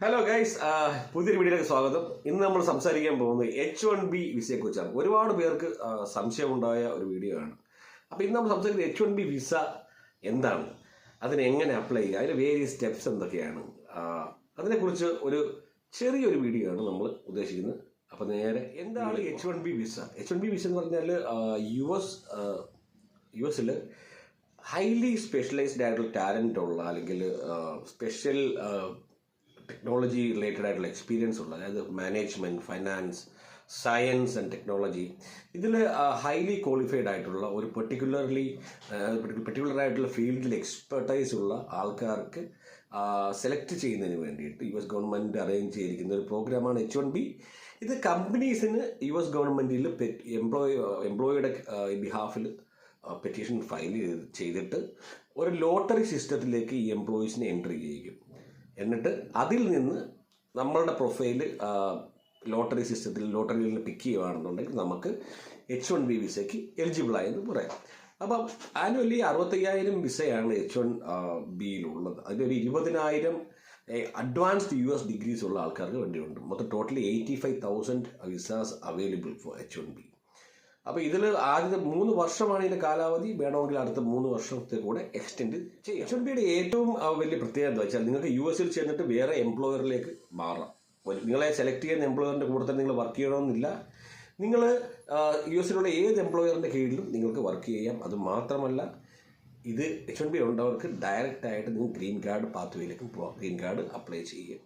Hello guys, പുതിയൊരു വീഡിയോയിലേക്ക് സ്വാഗതം. ഇന്ന് നമ്മൾ സംസാരിക്കാൻ പോകുന്നത് H1B വിസയെ കുറിച്ചാണ്. ഒരുപാട് പേർക്ക് സംശയമുണ്ടായ ഒരു വീഡിയോ ആണ്. അപ്പോൾ ഇന്ന് നമ്മൾ സംസാരിക്കുന്നത് H1B വിസ എന്താണ്, അതിന് എങ്ങനെ അപ്ലൈ ചെയ്യുക, അതിന് വേരിയസ് സ്റ്റെപ്സ് എന്തൊക്കെയാണ്, അതിനെക്കുറിച്ച് ഒരു ചെറിയൊരു വീഡിയോ ആണ് നമ്മൾ ഉദ്ദേശിക്കുന്നത്. അപ്പോൾ നേരെ എന്താണ് H1B വിസ? H1B വിസ എന്ന് പറഞ്ഞാൽ യു എസിൽ ഹൈലി സ്പെഷ്യലൈസ്ഡ് ആയിട്ടുള്ള ടാലൻ്റ് ഉള്ള അല്ലെങ്കിൽ സ്പെഷ്യൽ ടെക്നോളജി റിലേറ്റഡ് ആയിട്ടുള്ള എക്സ്പീരിയൻസ് ഉള്ള, അതായത് management, finance, science and technology, ഇതിൽ ഹൈലി ക്വാളിഫൈഡ് ആയിട്ടുള്ള ഒരു പെർട്ടിക്കുലർ ആയിട്ടുള്ള ഫീൽഡിൽ എക്സ്പെർട്ടൈസ് ഉള്ള ആൾക്കാർക്ക് സെലക്ട് ചെയ്യുന്നതിന് വേണ്ടിയിട്ട് US ഗവൺമെൻറ് അറേഞ്ച് ചെയ്തിരിക്കുന്ന ഒരു പ്രോഗ്രാമാണ് H1B. ഇത് കമ്പനീസിന് US ഗവൺമെൻറ്റിൽ എംപ്ലോയിയുടെ ബിഹാഫിൽ പെറ്റീഷൻ ഫയൽ ചെയ്തിട്ട് ഒരു ലോട്ടറി സിസ്റ്റത്തിലേക്ക് ഈ എംപ്ലോയീസിനെ എൻട്രി ചെയ്യിക്കും. എന്നിട്ട് അതിൽ നിന്ന് നമ്മളുടെ പ്രൊഫൈൽ ലോട്ടറിയിൽ നിന്ന് പിക്ക് ചെയ്യുകയാണെന്നുണ്ടെങ്കിൽ നമുക്ക് H1B വിസയ്ക്ക് എലിജിബിളായെന്ന് പറയാം. അപ്പം ആനുവലി 65,000 വിസയാണ് H1Bയിലുള്ളത്. അതിലൊരു 20,000 അഡ്വാൻസ്ഡ് US ഡിഗ്രീസ് ഉള്ള ആൾക്കാർക്ക് വേണ്ടിയുണ്ട്. മൊത്തം totally 85,000 visas available for H1B. അപ്പോൾ ഇതിൽ ആദ്യത്തെ 3 വർഷമാണ് ഇതിൻ്റെ കാലാവധി. വേണമെങ്കിൽ അടുത്ത 3 വർഷത്തെ കൂടെ എക്സ്റ്റെൻഡ് ചെയ്യാം. H1Bയുടെ ഏറ്റവും വലിയ പ്രത്യേകത എന്താ വെച്ചാൽ നിങ്ങൾക്ക് US ചെന്നിട്ട് വേറെ എംപ്ലോയറിലേക്ക് മാറാം. നിങ്ങളെ സെലക്ട് ചെയ്യുന്ന എംപ്ലോയറിൻ്റെ കൂടെ തന്നെ നിങ്ങൾ വർക്ക് ചെയ്യണമെന്നില്ല. നിങ്ങൾ US ഏത് എംപ്ലോയറിൻ്റെ കീഴിലും നിങ്ങൾക്ക് വർക്ക് ചെയ്യാം. അത് മാത്രമല്ല, ഇത് H1B ഉള്ളവർക്ക് ഡയറക്റ്റായിട്ട് നിങ്ങൾ ഗ്രീൻ കാർഡ് പാത്വേയിലേക്കും പോകാം. ഗ്രീൻ കാർഡ് അപ്ലൈ ചെയ്യുക.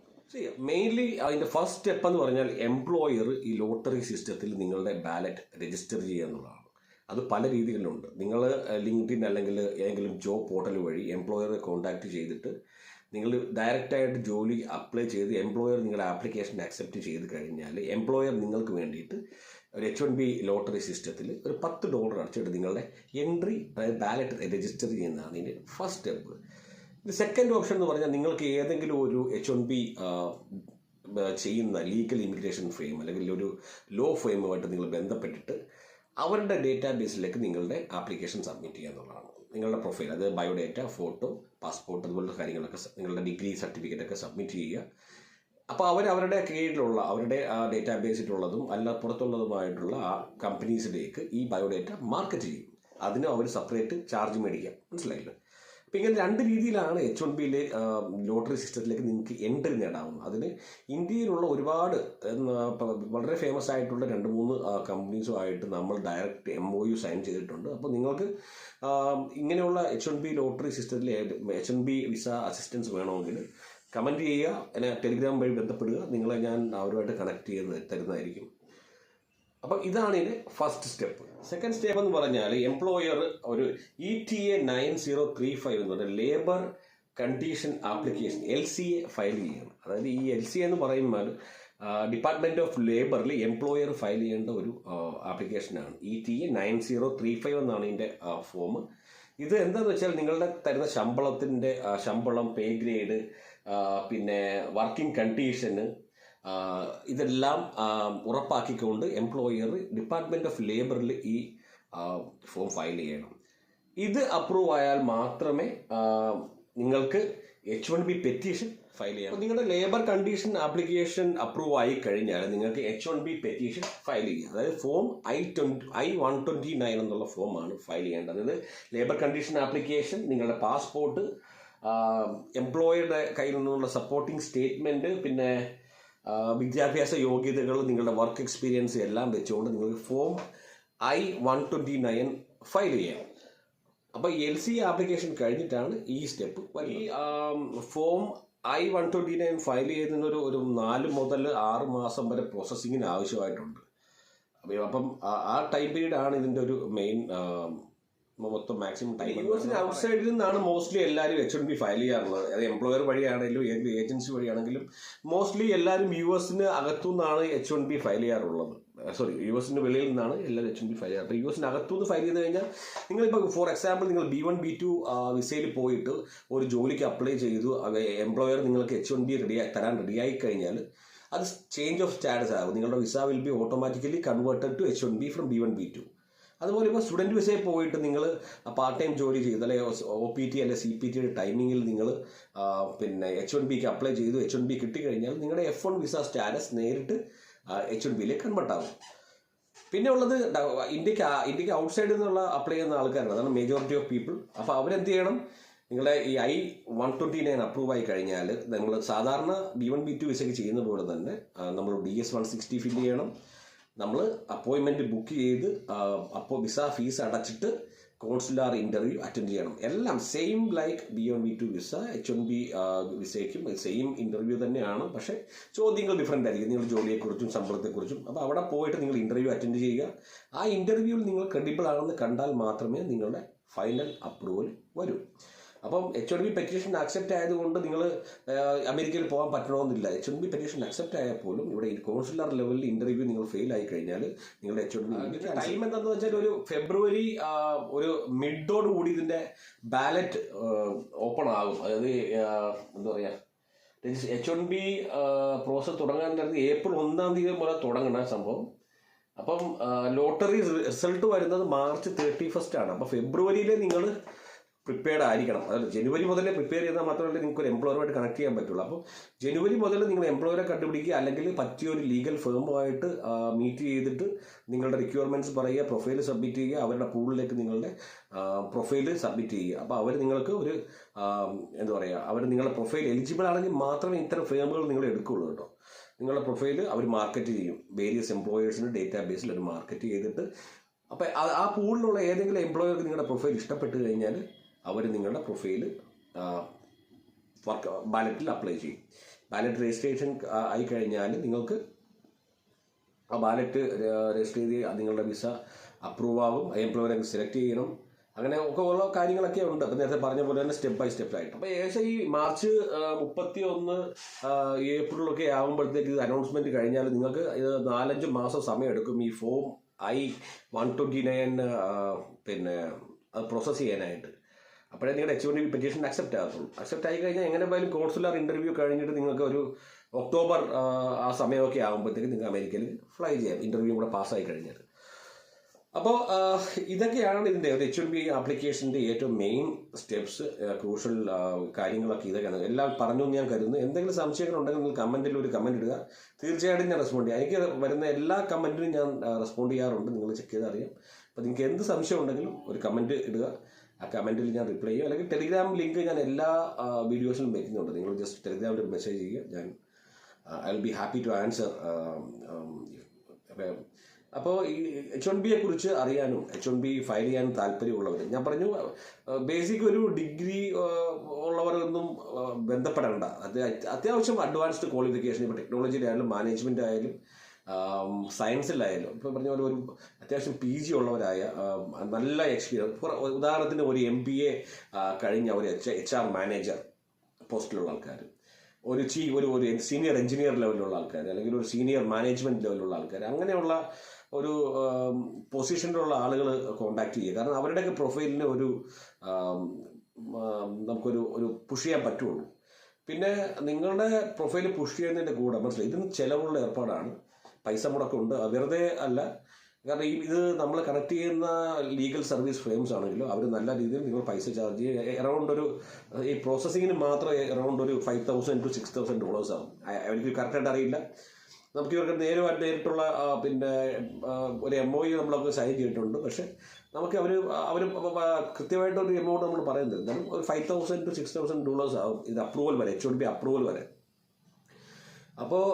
മെയിൻലി അതിൻ്റെ ഫസ്റ്റ് സ്റ്റെപ്പ് എന്ന് പറഞ്ഞാൽ എംപ്ലോയർ ഈ ലോട്ടറി സിസ്റ്റത്തിൽ നിങ്ങളുടെ ബാലറ്റ് രജിസ്റ്റർ ചെയ്യുക എന്നുള്ളതാണ്. അത് പല രീതികളിലുണ്ട്. നിങ്ങൾ ലിങ്ക്ഡിൻ അല്ലെങ്കിൽ ഏതെങ്കിലും ജോബ് പോർട്ടൽ വഴി എംപ്ലോയറെ കോൺടാക്ട് ചെയ്തിട്ട് നിങ്ങൾ ഡയറക്റ്റായിട്ട് ജോലി അപ്ലൈ ചെയ്ത് എംപ്ലോയർ നിങ്ങളുടെ ആപ്ലിക്കേഷൻ അക്സെപ്റ്റ് ചെയ്ത് കഴിഞ്ഞാൽ എംപ്ലോയർ നിങ്ങൾക്ക് വേണ്ടിയിട്ട് ഒരു H1B ലോട്ടറി സിസ്റ്റത്തിൽ ഒരു $10 അടച്ചിട്ട് നിങ്ങളുടെ എൻട്രി ബാലറ്റ് രജിസ്റ്റർ ചെയ്യുന്നതാണ് ഇതിൻ്റെ ഫസ്റ്റ് സ്റ്റെപ്പ്. ഇത് സെക്കൻഡ് ഓപ്ഷൻ എന്ന് പറഞ്ഞാൽ നിങ്ങൾക്ക് ഏതെങ്കിലും ഒരു H1B ചെയ്യുന്ന ലീഗൽ ഇമിഗ്രേഷൻ ഫേം അല്ലെങ്കിൽ ഒരു ലോ ഫേമുമായിട്ട് നിങ്ങൾ ബന്ധപ്പെട്ടിട്ട് അവരുടെ ഡേറ്റാബേസിലേക്ക് നിങ്ങളുടെ ആപ്ലിക്കേഷൻ സബ്മിറ്റ് ചെയ്യുക എന്നുള്ളതാണ്. നിങ്ങളുടെ പ്രൊഫൈൽ, അത് ബയോഡേറ്റ, ഫോട്ടോ, പാസ്പോർട്ട്, അതുപോലത്തെ കാര്യങ്ങളൊക്കെ, നിങ്ങളുടെ ഡിഗ്രി സർട്ടിഫിക്കറ്റൊക്കെ സബ്മിറ്റ് ചെയ്യുക. അപ്പോൾ അവരുടെ കീഴിലുള്ള അവരുടെ ഡേറ്റാബേസിലുള്ളതും അല്ല പുറത്തുള്ളതുമായിട്ടുള്ള ആ കമ്പനീസിലേക്ക് ഈ ബയോഡേറ്റ മാർക്കറ്റ് ചെയ്യും. അതിന് അവർ സെപ്പറേറ്റ് ചാർജ് മേടിക്കാം. മനസ്സിലായില്ലേ? അപ്പം ഇങ്ങനെ 2 രീതിയിലാണ് H1Bയിലെ ലോട്ടറി സിസ്റ്റത്തിലേക്ക് നിങ്ങൾക്ക് എൻട്രി നേടാവുന്നത്. അതിന് ഇന്ത്യയിലുള്ള ഒരുപാട് വളരെ ഫേമസ് ആയിട്ടുള്ള 2-3 കമ്പനീസുമായിട്ട് നമ്മൾ ഡയറക്റ്റ് MOU സൈൻ ചെയ്തിട്ടുണ്ട്. അപ്പോൾ നിങ്ങൾക്ക് ഇങ്ങനെയുള്ള H1B ലോട്ടറി സിസ്റ്റത്തിലെ H1B വിസ അസിസ്റ്റൻസ് വേണമെങ്കിൽ കമൻറ്റ് ചെയ്യുക, എന്നെ ടെലിഗ്രാം വഴി ബന്ധപ്പെടുക. നിങ്ങളെ ഞാൻ അവരുമായിട്ട് കണക്ട് ചെയ്ത് തരുന്നതായിരിക്കും. അപ്പം ഇതാണ് ഇതിൻ്റെ ഫസ്റ്റ് സ്റ്റെപ്പ്. സെക്കൻഡ് സ്റ്റെപ്പ് എന്ന് പറഞ്ഞാൽ എംപ്ലോയർ ഒരു ETA 9035 എന്ന് പറഞ്ഞാൽ labour condition application LCA file ചെയ്യണം. അതായത് ഈ LCA എന്ന് പറയുമ്പോൾ ഡിപ്പാർട്ട്മെൻറ്റ് ഓഫ് ലേബറിൽ എംപ്ലോയർ ഫയൽ ചെയ്യേണ്ട ഒരു ആപ്ലിക്കേഷനാണ്. ETA 9035 എന്നാണ് ഇതിൻ്റെ ഫോം. ഇത് എന്താണെന്ന് വെച്ചാൽ നിങ്ങളുടെ തരുന്ന ശമ്പളം, പേ ഗ്രേഡ്, പിന്നെ വർക്കിംഗ് കണ്ടീഷന്, ഇതെല്ലാം ഉറപ്പാക്കിക്കൊണ്ട് എംപ്ലോയർ ഡിപ്പാർട്ട്മെൻറ്റ് ഓഫ് ലേബറിൽ ഈ ഫോം ഫയൽ ചെയ്യണം. ഇത് അപ്രൂവ് ആയാൽ മാത്രമേ നിങ്ങൾക്ക് H1B പെറ്റീഷൻ ഫയൽ ചെയ്യാം. നിങ്ങളുടെ ലേബർ കണ്ടീഷൻ ആപ്ലിക്കേഷൻ അപ്രൂവ് ആയി കഴിഞ്ഞാൽ നിങ്ങൾക്ക് H1B പെറ്റീഷൻ ഫയൽ ചെയ്യാം. അതായത് ഫോം I-129 എന്നുള്ള ഫോമാണ് ഫയൽ ചെയ്യേണ്ടത്. അതായത് ലേബർ കണ്ടീഷൻ ആപ്ലിക്കേഷൻ, നിങ്ങളുടെ പാസ്പോർട്ട്, എംപ്ലോയറുടെ കയ്യിൽ നിന്നുള്ള സപ്പോർട്ടിംഗ് സ്റ്റേറ്റ്മെൻറ്റ്, പിന്നെ വിദ്യാഭ്യാസ യോഗ്യതകൾ, നിങ്ങളുടെ വർക്ക് എക്സ്പീരിയൻസ് എല്ലാം വെച്ചുകൊണ്ട് നിങ്ങൾക്ക് ഫോം I-129 ഫയൽ ചെയ്യാം. അപ്പോൾ LCA ആപ്ലിക്കേഷൻ കഴിഞ്ഞിട്ടാണ് ഈ സ്റ്റെപ്പ്. ഈ ഫോം I-129 ഫയൽ ചെയ്യുന്നതിന് ഒരു 4 മുതൽ 6 മാസം വരെ പ്രോസസ്സിങ്ങിന് ആവശ്യമായിട്ടുണ്ട്. അപ്പം ആ ടൈം പീരീഡാണ് ഇതിൻ്റെ ഒരു മെയിൻ മൊത്തം മാക്സിമം ടൈം. US ഔട്ട്സൈഡിൽ നിന്നാണ് മോസ്റ്റ്ലി എല്ലാവരും H1B ഫയൽ ചെയ്യാറുള്ളത്. അത് എംപ്ലോയർ വഴിയാണെങ്കിലും ഏത് ഏജൻസി വഴിയാണെങ്കിലും മോസ്റ്റ്ലി എല്ലാവരും US അകത്തു നിന്നാണ് H1B ഫയൽ ചെയ്യാറുള്ളത്. US വെളിയിൽ നിന്നാണ് എല്ലാവരും H1B ഫയൽ ചെയ്യാറ്. US അകത്തുനിന്ന് ഫയൽ ചെയ്ത് കഴിഞ്ഞാൽ നിങ്ങളിപ്പോൾ ഫോർ എക്സാമ്പിൾ നിങ്ങൾ B1 B2 വിസയിൽ പോയിട്ട് ഒരു ജോലിക്ക് അപ്ലൈ ചെയ്തു, എംപ്ലോയർ നിങ്ങൾക്ക് H1B തരാൻ റെഡിയായി കഴിഞ്ഞാൽ അത് ചേഞ്ച് ഓഫ് സ്റ്റാറ്റസ് ആകും. നിങ്ങളുടെ visa will be automatically converted to H1B from B1 B2. അതുപോലെ ഇപ്പോൾ സ്റ്റുഡൻറ്റ് വിസയിൽ പോയിട്ട് നിങ്ങൾ പാർട്ട് ടൈം ജോലി ചെയ്ത് അല്ലെങ്കിൽ OPT അല്ലെങ്കിൽ CPT ടൈമിങ്ങിൽ നിങ്ങൾ പിന്നെ H1Bക്ക് അപ്ലൈ ചെയ്തു, H1B കിട്ടിക്കഴിഞ്ഞാൽ നിങ്ങളുടെ F1 വിസ സ്റ്റാറ്റസ് നേരിട്ട് H1Bയിലേക്ക് കൺവേർട്ട് ആകും. പിന്നെ ഉള്ളത് ഇന്ത്യക്ക് ഔട്ട്സൈഡിൽ നിന്നുള്ള അപ്ലൈ ചെയ്യുന്ന ആൾക്കാരാണ്, അതാണ് മെജോറിറ്റി ഓഫ് പീപ്പിൾ. അപ്പോൾ അവരെന്ത് ചെയ്യണം, നിങ്ങളുടെ ഈ I-129 അപ്രൂവ് ആയി കഴിഞ്ഞാൽ നമ്മൾ സാധാരണ B1 B2 വിസയ്ക്ക് ചെയ്യുന്ന പോലെ തന്നെ നമ്മൾ DS-160 ഫില്ല് ചെയ്യണം. നമ്മൾ അപ്പോയിൻമെൻറ്റ് ബുക്ക് ചെയ്ത് അപ്പോൾ വിസ ഫീസ് അടച്ചിട്ട് കോൺസുലാർ ഇൻ്റർവ്യൂ അറ്റൻഡ് ചെയ്യണം. എല്ലാം same like B1 B2 visa H1B വിസയ്ക്കും സെയിം ഇൻ്റർവ്യൂ തന്നെയാണ്. പക്ഷേ ചോദ്യങ്ങൾ ഡിഫറൻ്റ് ആയിരിക്കും, നിങ്ങളുടെ ജോലിയെക്കുറിച്ചും ശമ്പളത്തെക്കുറിച്ചും. അപ്പോൾ അവിടെ പോയിട്ട് നിങ്ങൾ ഇൻ്റർവ്യൂ അറ്റൻഡ് ചെയ്യുക. ആ ഇൻ്റർവ്യൂവിൽ നിങ്ങൾ ക്രെഡിബിൾ ആണെന്ന് കണ്ടാൽ മാത്രമേ നിങ്ങളുടെ ഫൈനൽ അപ്രൂവൽ വരൂ. അപ്പം H1B പെറ്റീഷൻ അക്സെപ്റ്റ് ആയതുകൊണ്ട് നിങ്ങൾ അമേരിക്കയിൽ പോകാൻ പറ്റണമെന്നില്ല. H1B പെറ്റീഷൻ അക്സെപ്റ്റ് ആയാൽ പോലും ഇവിടെ കോൺസുലർ ലെവലിൽ ഇൻ്റർവ്യൂ നിങ്ങൾ ഫെയിൽ ആയി കഴിഞ്ഞാൽ നിങ്ങളുടെ H1B ടൈം എന്താണെന്ന് വെച്ചാൽ ഒരു ഫെബ്രുവരി ഒരു മിഡോട് കൂടി ഇതിൻ്റെ ബാലറ്റ് ഓപ്പൺ ആകും. അതായത് എന്താ പറയുക, H1B പ്രോസസ് തുടങ്ങാൻ നേരത്തെ ഏപ്രിൽ 1 തീയതി മുതൽ തുടങ്ങണ സംഭവം. അപ്പം ലോട്ടറി റിസൾട്ട് വരുന്നത് മാർച്ച് 31 ആണ്. അപ്പോൾ ഫെബ്രുവരിയിൽ നിങ്ങൾ പ്രിപ്പയർഡ് ആയിരിക്കണം. അതായത് ജനുവരി മുതലേ പ്രിപ്പയർ ചെയ്താൽ മാത്രമല്ല നിങ്ങൾക്ക് ഒരു എംപ്ലോയറുമായിട്ട് കണക്ട് ചെയ്യാൻ പറ്റുള്ളൂ. അപ്പോൾ ജനുവരി മുതൽ നിങ്ങൾ എംപ്ലോയറെ കണ്ടുപിടിക്കുക, അല്ലെങ്കിൽ പറ്റിയൊരു ലീഗൽ ഫേമുമായിട്ട് മീറ്റ് ചെയ്തിട്ട് നിങ്ങളുടെ റിക്വയർമെൻറ്റ്സ് പറയുക, പ്രൊഫൈൽ സബ്മിറ്റ് ചെയ്യുക, അവരുടെ പൂളിലേക്ക് നിങ്ങളുടെ പ്രൊഫൈൽ സബ്മിറ്റ് ചെയ്യുക. അപ്പോൾ അവർ നിങ്ങൾക്ക് ഒരു എന്താ പറയുക, അവർ നിങ്ങളുടെ പ്രൊഫൈൽ എലിജിബിൾ ആണെങ്കിൽ മാത്രമേ ഇത്തരം ഫേമുകൾ നിങ്ങൾ എടുക്കുകയുള്ളൂ കേട്ടോ. നിങ്ങളുടെ പ്രൊഫൈൽ അവർ മാർക്കറ്റ് ചെയ്യും, വേരിയസ് എംപ്ലോയേഴ്സിൻ്റെ ഡേറ്റാ ബേസിൽ അവർ മാർക്കറ്റ് ചെയ്തിട്ട്. അപ്പോൾ ആ പൂളിലുള്ള ഏതെങ്കിലും എംപ്ലോയർക്ക് നിങ്ങളുടെ പ്രൊഫൈൽ ഇഷ്ടപ്പെട്ട് കഴിഞ്ഞാൽ അവർ നിങ്ങളുടെ പ്രൊഫൈൽ ബാലറ്റിൽ അപ്ലൈ ചെയ്യും. ബാലറ്റ് രജിസ്ട്രേഷൻ ആയി കഴിഞ്ഞാൽ നിങ്ങൾക്ക് ആ ബാലറ്റ് രജിസ്റ്റർ ചെയ്ത് നിങ്ങളുടെ വിസ അപ്രൂവ് ആകും. എംപ്ലോയറെ സെലക്ട് ചെയ്യണം. അങ്ങനെ ഒക്കെ ഉള്ള കാര്യങ്ങളൊക്കെ ഉണ്ട്. അപ്പം നേരത്തെ പറഞ്ഞ പോലെ തന്നെ സ്റ്റെപ്പ് ബൈ സ്റ്റെപ്പ് ആയിട്ട്. അപ്പോൾ ഏകദേശം ഈ മാർച്ച് 31 ഏപ്രിലൊക്കെ ആകുമ്പോഴത്തേക്ക് ഇത് അനൗൺസ്മെൻറ്റ് കഴിഞ്ഞാൽ നിങ്ങൾക്ക് ഇത് 4-5 മാസം സമയം എടുക്കും ഈ ഫോം I-129 പിന്നെ അത് പ്രോസസ്സ് ചെയ്യാനായിട്ട്. അപ്പോഴേ നിങ്ങളുടെ H1B പെറ്റീഷൻ അക്സെപ്റ്റ് ആകത്തുള്ളൂ. അക്സെപ്റ്റ് ആയി കഴിഞ്ഞാൽ എങ്ങനെ പോയാലും കോൺസുലർ ഇൻ്റർവ്യൂ കഴിഞ്ഞിട്ട് നിങ്ങൾക്ക് ഒരു ഒക്ടോബർ ആ സമയമൊക്കെ ആകുമ്പോഴത്തേക്ക് നിങ്ങൾക്ക് അമേരിക്കയിൽ ഫ്ലൈ ചെയ്യാം, ഇൻ്റർവ്യൂ കൂടെ പാസ്സായി കഴിഞ്ഞാൽ. അപ്പോൾ ഇതൊക്കെയാണ് ഇതിൻ്റെ ഒരു H1B ആപ്ലിക്കേഷൻ്റെ ഏറ്റവും മെയിൻ സ്റ്റെപ്സ്, ക്രൂഷ്യൽ കാര്യങ്ങളൊക്കെ ഇതൊക്കെയാണ്. എല്ലാം പറഞ്ഞു ഞാൻ കരുതുന്നു. എന്തെങ്കിലും സംശയങ്ങളുണ്ടെങ്കിൽ നിങ്ങൾ കമൻറ്റിൽ ഒരു കമൻറ്റ് ഇടുക, തീർച്ചയായിട്ടും ഞാൻ റെസ്പോണ്ട് ചെയ്യാം. എനിക്ക് വരുന്ന എല്ലാ കമൻറ്റിനും ഞാൻ റെസ്പോണ്ട് ചെയ്യാറുണ്ട്, നിങ്ങൾ ചെക്ക് ചെയ്ത് അറിയാം. അപ്പോൾ നിങ്ങൾക്ക് എന്ത് സംശയം ഉണ്ടെങ്കിലും ഒരു കമൻറ്റ് ഇടുക, ആ കമൻറ്റിൽ ഞാൻ റിപ്ലൈ ചെയ്യും. അല്ലെങ്കിൽ ടെലിഗ്രാം ലിങ്ക് ഞാൻ എല്ലാ വീഡിയോസിലും വെക്കുന്നുണ്ട്. നിങ്ങൾ ജസ്റ്റ് ടെലിഗ്രാമിൽ ഒരു മെസ്സേജ് ചെയ്യുക, ഞാൻ I will be happy to answer. അപ്പോൾ ഈ H1Bയെ കുറിച്ച് അറിയാനും H1B ഫയൽ ചെയ്യാനും താല്പര്യമുള്ളവർ, ഞാൻ പറഞ്ഞു ബേസിക് ഒരു ഡിഗ്രി ഉള്ളവരൊന്നും ബന്ധപ്പെടേണ്ട. അത് അത്യാവശ്യം അഡ്വാൻസ്ഡ് ക്വാളിഫിക്കേഷൻ, ഇപ്പോൾ ടെക്നോളജിയിലായാലും മാനേജ്മെൻ്റ് ആയാലും സയൻസിലായാലും, ഇപ്പോൾ പറഞ്ഞ പോലെ ഒരു അത്യാവശ്യം PG ഉള്ളവരായ നല്ല എക്സ്പീരിയൻസ്, ഉദാഹരണത്തിന് ഒരു MBA കഴിഞ്ഞ ഒരു HR മാനേജർ പോസ്റ്റിലുള്ള ആൾക്കാർ, ഒരു സീനിയർ എഞ്ചിനീയർ ലെവലിലുള്ള ആൾക്കാർ, അല്ലെങ്കിൽ ഒരു സീനിയർ മാനേജ്മെൻറ്റ് ലെവലിലുള്ള ആൾക്കാർ, അങ്ങനെയുള്ള ഒരു പൊസിഷനിലുള്ള ആളുകൾ കോണ്ടാക്ട് ചെയ്യുക. കാരണം അവരുടെയൊക്കെ പ്രൊഫൈലിന് ഒരു നമുക്കൊരു പുഷ് ചെയ്യാൻ പറ്റുള്ളൂ. പിന്നെ നിങ്ങളുടെ പ്രൊഫൈൽ പുഷ് ചെയ്യുന്നതിൻ്റെ കൂടെ മനസ്സിലായി ഇതിന് ചിലവുള്ള ഏർപ്പാടാണ്, പൈസ മുടക്കമുണ്ട്, വെറുതെ അല്ല. കാരണം ഇത് നമ്മൾ കണക്ട് ചെയ്യുന്ന ലീഗൽ സർവീസ് ഫ്രെയിംസ് ആണെങ്കിലും അവർ നല്ല രീതിയിൽ നിങ്ങൾ പൈസ ചാർജ് ചെയ്യുക. അറൗണ്ട് ഈ പ്രോസസ്സിങ്ങിന് മാത്രം അറൗണ്ട് ഒരു $5,000 to $6,000 ആവും. അവർക്ക് കറക്റ്റായിട്ട് അറിയില്ല. നമുക്ക് ഇവർക്ക് നേരിട്ടുള്ള പിന്നെ ഒരു MOU നമ്മളൊക്കെ സൈൻ ചെയ്തിട്ടുണ്ട്. പക്ഷേ നമുക്ക് അവർ കൃത്യമായിട്ടൊരു എമൗണ്ട് നമ്മൾ പറയുന്നില്ല. എന്നാലും ഒരു $5,000 to $6,000 ആവും ഇത് അപ്രൂവൽ വരെ, H1B അപ്രൂവൽ വരെ. അപ്പോൾ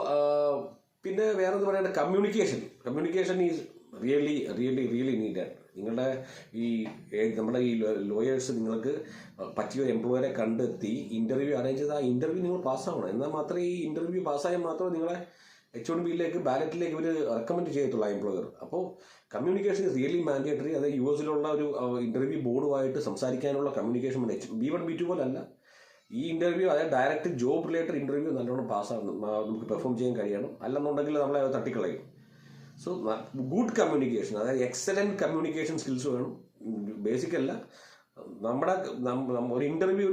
പിന്നെ വേറെന്ന് പറയുന്നത് കമ്മ്യൂണിക്കേഷൻ ഈസ് റിയലി നീഡഡ്. നിങ്ങളുടെ നമ്മുടെ ഈ ലോയേഴ്സ് നിങ്ങൾക്ക് പറ്റിയ എംപ്ലോയറെ കണ്ടെത്തി ഇൻ്റർവ്യൂ അറേഞ്ച് ചെയ്ത് ആ ഇൻ്റർവ്യൂ നിങ്ങൾ പാസ്സാവണം. എന്നാൽ മാത്രമേ ഈ ഇൻ്റർവ്യൂ പാസ്സായാൽ മാത്രമേ നിങ്ങളെ H1Bയിലേക്ക് ബാലറ്റിലേക്ക് ഇവർ റെക്കമെൻഡ് ചെയ്യത്തുള്ള എംപ്ലോയർ. അപ്പോൾ കമ്മ്യൂണിക്കേഷൻ ഇസ് റിയലി മാൻഡേറ്ററി. അത് US-ലുള്ള ഒരു ഇൻ്റർവ്യൂ ബോർഡുമായിട്ട് സംസാരിക്കാനുള്ള കമ്മ്യൂണിക്കേഷൻ B1 B2 പോലല്ല. ഈ ഇൻ്റർവ്യൂ അതായത് ഡയറക്റ്റ് ജോബ് റിലേറ്റഡ് ഇൻ്റർവ്യൂ നല്ലോണം പാസ്സാകണം, നമുക്ക് പെർഫോം ചെയ്യാൻ കഴിയണം. അല്ലെന്നുണ്ടെങ്കിൽ നമ്മളെ തട്ടിക്കളയും. സോ ഗുഡ് കമ്മ്യൂണിക്കേഷൻ, അതായത് എക്സലൻറ്റ് കമ്മ്യൂണിക്കേഷൻ സ്കിൽസ് വേണം. ബേസിക് അല്ല, നമ്മുടെ ഒരു ഇൻ്റർവ്യൂ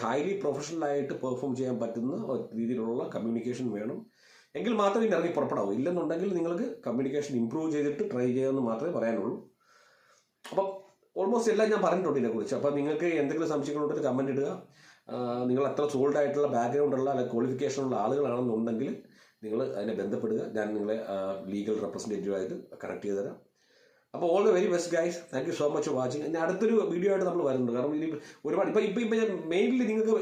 ഹൈലി പ്രൊഫഷണലായിട്ട് പെർഫോം ചെയ്യാൻ പറ്റുന്ന രീതിയിലുള്ള കമ്മ്യൂണിക്കേഷൻ വേണം. എങ്കിൽ മാത്രമേ ഇറങ്ങി പുറപ്പെടാവൂ. ഇല്ലെന്നുണ്ടെങ്കിൽ നിങ്ങൾക്ക് കമ്മ്യൂണിക്കേഷൻ ഇമ്പ്രൂവ് ചെയ്തിട്ട് ട്രൈ ചെയ്യാമെന്ന് മാത്രമേ പറയാനുള്ളൂ. അപ്പം ഓൾമോസ്റ്റ് എല്ലാം ഞാൻ പറഞ്ഞിട്ടുണ്ട് ഇതിനെക്കുറിച്ച്. അപ്പോൾ നിങ്ങൾക്ക് എന്തെങ്കിലും സംശയങ്ങളുണ്ടെങ്കിൽ കമൻറ്റ് ഇടുക. നിങ്ങൾ എത്ര സോൾഡ് ആയിട്ടുള്ള ബാക്ക്ഗ്രൗണ്ടുള്ള അല്ലെങ്കിൽ ക്വാളിഫിക്കേഷനുള്ള ആളുകളാണെന്നുണ്ടെങ്കിൽ നിങ്ങൾ അതിനെ ബന്ധപ്പെടുക. ഞാൻ നിങ്ങളെ ലീഗൽ റെപ്രസെൻറ്റേറ്റീവായിട്ട് കണക്ട് ചെയ്ത് തരാം. അപ്പോൾ all the very best guys. Thank you so much watching. ഇനി അടുത്തൊരു വീഡിയോ ആയിട്ട് നമ്മൾ വരുന്നുണ്ട്. കാരണം ഇനി ഒരുപാട് ഇപ്പം മെയിൻലി നിങ്ങൾക്ക്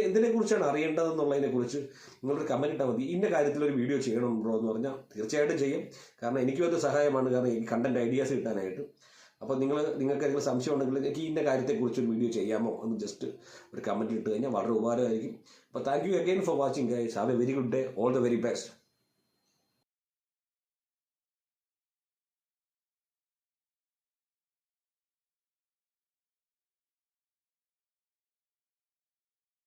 എന്തിനെക്കുറിച്ചാണ് അറിയേണ്ടതെന്നുള്ളതിനെക്കുറിച്ച് നിങ്ങളൊരു കമൻറ്റ് ഇട്ടാൽ മതി. ഇന്ന കാര്യത്തിലൊരു വീഡിയോ ചെയ്യണം ബ്രോ എന്ന് പറഞ്ഞാൽ തീർച്ചയായിട്ടും ചെയ്യും. കാരണം എനിക്കും അത് സഹായമാണ്. കാരണം എനിക്ക് കണ്ടൻറ് ഐഡിയാസ് കിട്ടാനായിട്ട്. അപ്പോൾ നിങ്ങൾക്ക് എന്തെങ്കിലും സംശയം ഉണ്ടെങ്കിൽ എനിക്ക് ഇന്ന കാര്യത്തെക്കുറിച്ച് ഒരു വീഡിയോ ചെയ്യാമോ എന്ന് ജസ്റ്റ് ഒരു കമൻറ്റ് ഇട്ട് കഴിഞ്ഞാൽ വളരെ ഉപകാരമായിരിക്കും. അപ്പോൾ thank you again for watching guys. Have A very good day. All the very best.